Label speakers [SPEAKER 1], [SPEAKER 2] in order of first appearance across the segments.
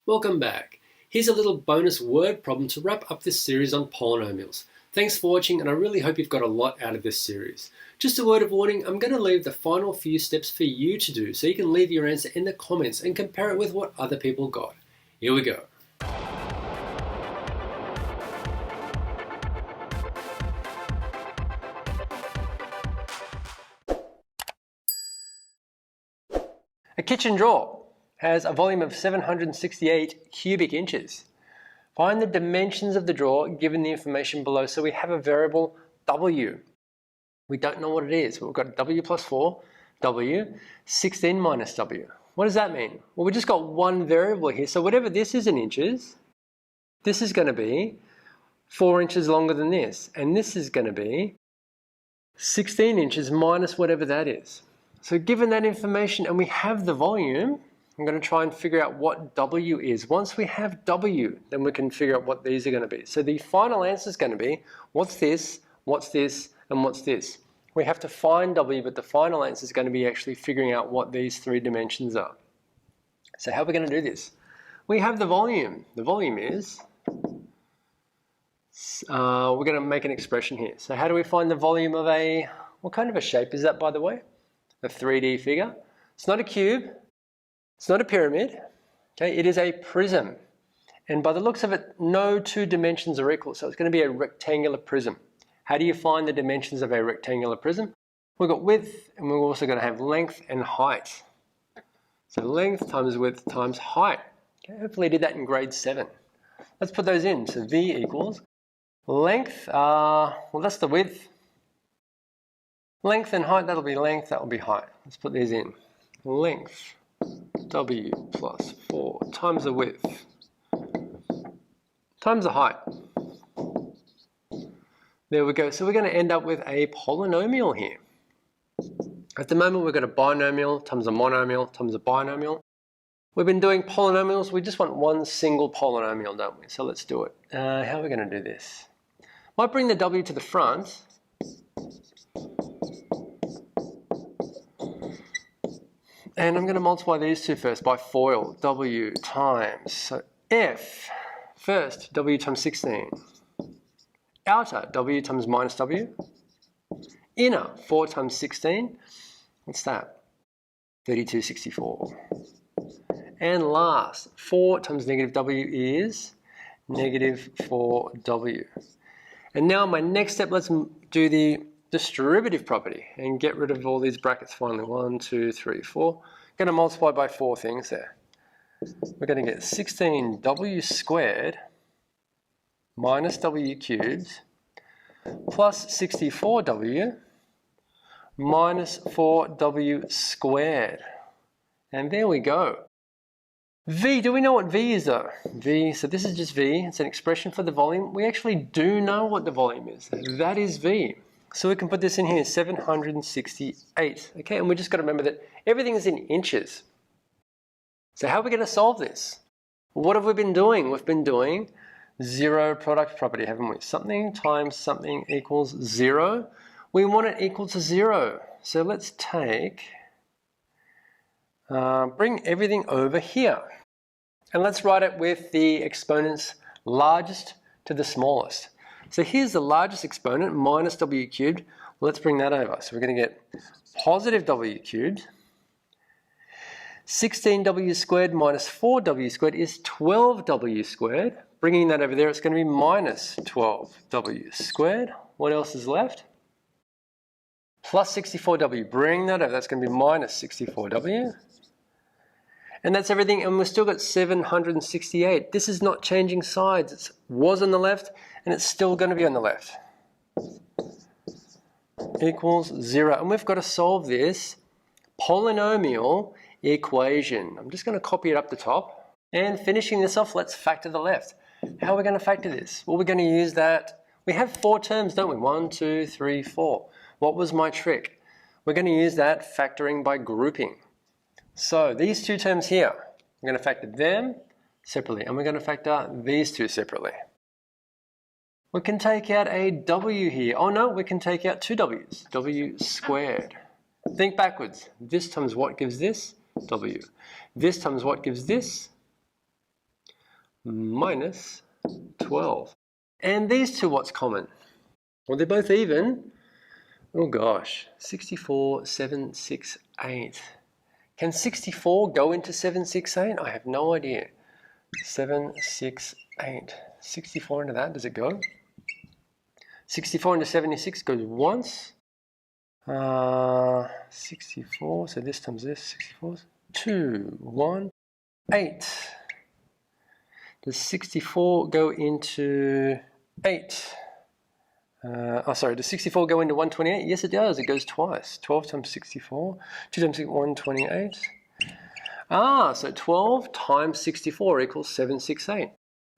[SPEAKER 1] Welcome back. Here's a little bonus word problem to wrap up this series on polynomials. Thanks for watching, and I really hope you've got a lot out of this series. Just a word of warning, I'm going to leave the final few steps for you to do so you can leave your answer in the comments and compare it with what other people got. Here we go. A kitchen drawer has a volume of 768 cubic inches. Find the dimensions of the drawer given the information below. So we have a variable W. We don't know what it is. We've got W plus 4, W, 16 minus W. What does that mean? Well, we just got one variable here. So whatever this is in inches, this is going to be 4 inches longer than this. And this is going to be 16 inches minus whatever that is. So given that information and we have the volume, I'm going to try and figure out what W is. Once we have W, then we can figure out what these are going to be. So the final answer is going to be, what's this, and what's this? We have to find W, but the final answer is going to be actually figuring out what these three dimensions are. So how are we going to do this? We have the volume. The volume is, we're going to make an expression here. So how do we find the volume of a, what kind of a shape is that, by the way? A 3D figure. It's not a cube. It's not a pyramid. Okay, it is a prism. And by the looks of it, no two dimensions are equal. So it's going to be a rectangular prism. How do you find the dimensions of a rectangular prism? We've got width, and we're also going to have length and height. So length times width times height. Okay, hopefully you did that in grade 7. Let's put those in. So V equals length, well, that's the width. Length and height, that'll be length, that'll be height. Let's put these in. Length, W plus 4 times the width times the height. There we go. So we're going to end up with a polynomial here. At the moment, we've got a binomial times a monomial times a binomial. We've been doing polynomials. We just want one single polynomial, don't we? So let's do it. How are we going to do this? Might bring the W to the front. And I'm going to multiply these two first by FOIL, W times, so F, first, W times 16. Outer, W times minus W. Inner, 4 times 16. What's that? 3264. And last, 4 times negative W is negative 4W. And now my next step, let's do the distributive property and get rid of all these brackets finally. 1, 2, 3, 4. Going to multiply by 4 things there. We're going to get 16W squared minus W cubed plus 64W minus 4W squared. And there we go. V, do we know what V is though? V, so this is just V. It's an expression for the volume. We actually do know what the volume is. That is V. So we can put this in here, 768. Okay, and we just got to remember that everything is in inches. So how are we going to solve this? What have we been doing? We've been doing zero product property, haven't we? Something times something equals 0. We want it equal to 0. So let's take, bring everything over here. And let's write it with the exponents largest to the smallest. So here's the largest exponent, minus W cubed. Let's bring that over. So we're going to get positive W cubed. 16W squared minus 4W squared is 12W squared. Bringing that over there, it's going to be minus 12W squared. What else is left? Plus 64W. Bring that over. That's going to be minus 64W. And that's everything, and we've still got 768. This is not changing sides. It was on the left, and it's still going to be on the left. Equals 0. And we've got to solve this polynomial equation. I'm just going to copy it up the top. And finishing this off, let's factor the left. How are we going to factor this? Well, we're going to use that. We have 4 terms, don't we? 1, 2, 3, 4. What was my trick? We're going to use that factoring by grouping. So these 2 terms here, we're going to factor them separately, and we're going to factor these 2 separately. We can take out a W here. Oh no, we can take out 2 W's. W squared. Think backwards. This times what gives this? W. This times what gives this? minus 12. And these two, what's common? Well, they're both even. Oh gosh, 64, 7, 6, 8. Can 64 go into 7, 6, 8? I have no idea. 7, 6, 8. 64 into that, does it go? 64 into 76 goes once. 64, so this times this, 64, 2, 1, 8. Does 64 go into 8? Does 64 go into 128? Yes, it does. It goes twice. 12 times 64. 2 times 128. So 12 times 64 equals 768.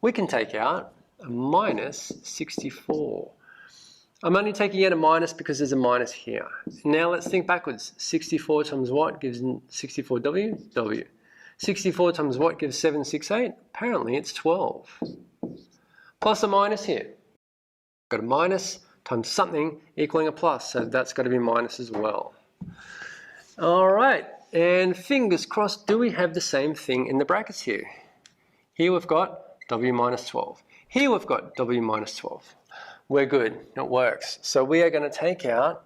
[SPEAKER 1] We can take out a minus 64. I'm only taking out a minus because there's a minus here. Now let's think backwards. 64 times what gives 64W? W. 64 times what gives 768? Apparently it's 12. Plus a minus here. Got a minus times something equaling a plus, so that's got to be minus as well. All right, and fingers crossed, do we have the same thing in the brackets here? Here we've got W minus 12. Here we've got W minus 12. We're good, it works. So we are going to take out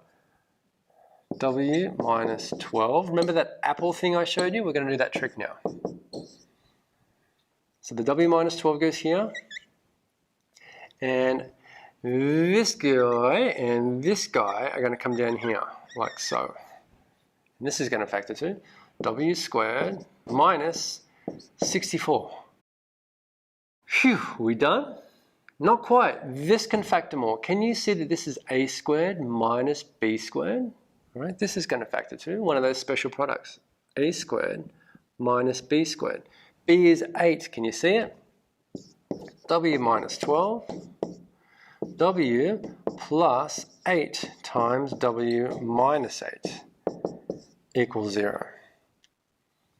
[SPEAKER 1] W minus 12. Remember that apple thing I showed you? We're going to do that trick now. So the W minus 12 goes here, and this guy and this guy are going to come down here, like so. And this is going to factor to W squared minus 64. Phew, we done? Not quite. This can factor more. Can you see that this is A squared minus B squared? All right, this is going to factor to one of those special products. A squared minus B squared. B is 8. Can you see it? W minus 12. W plus 8 times W minus 8 equals 0.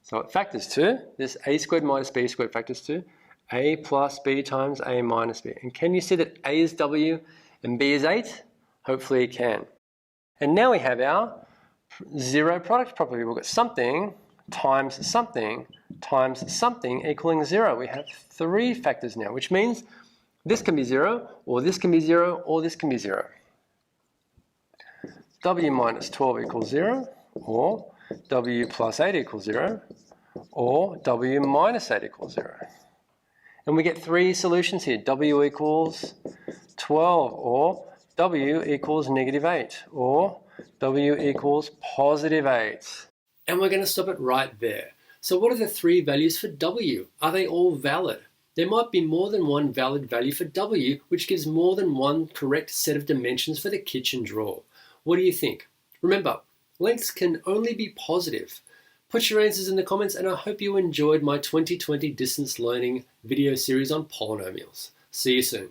[SPEAKER 1] So it factors to, this A squared minus B squared factors to A plus B times A minus B. And can you see that A is W and B is 8? Hopefully you can. And now we have our zero product property. We've got something times something times something equaling 0. We have 3 factors now, which means this can be 0, or this can be 0, or this can be 0. W minus 12 equals 0, or W plus 8 equals 0, or W minus 8 equals 0. And we get 3 solutions here. W equals 12, or W equals negative 8, or W equals positive 8. And we're going to stop it right there. So what are the 3 values for W? Are they all valid? There might be more than one valid value for W, which gives more than one correct set of dimensions for the kitchen drawer. What do you think? Remember, lengths can only be positive. Put your answers in the comments, and I hope you enjoyed my 2020 distance learning video series on polynomials. See you soon.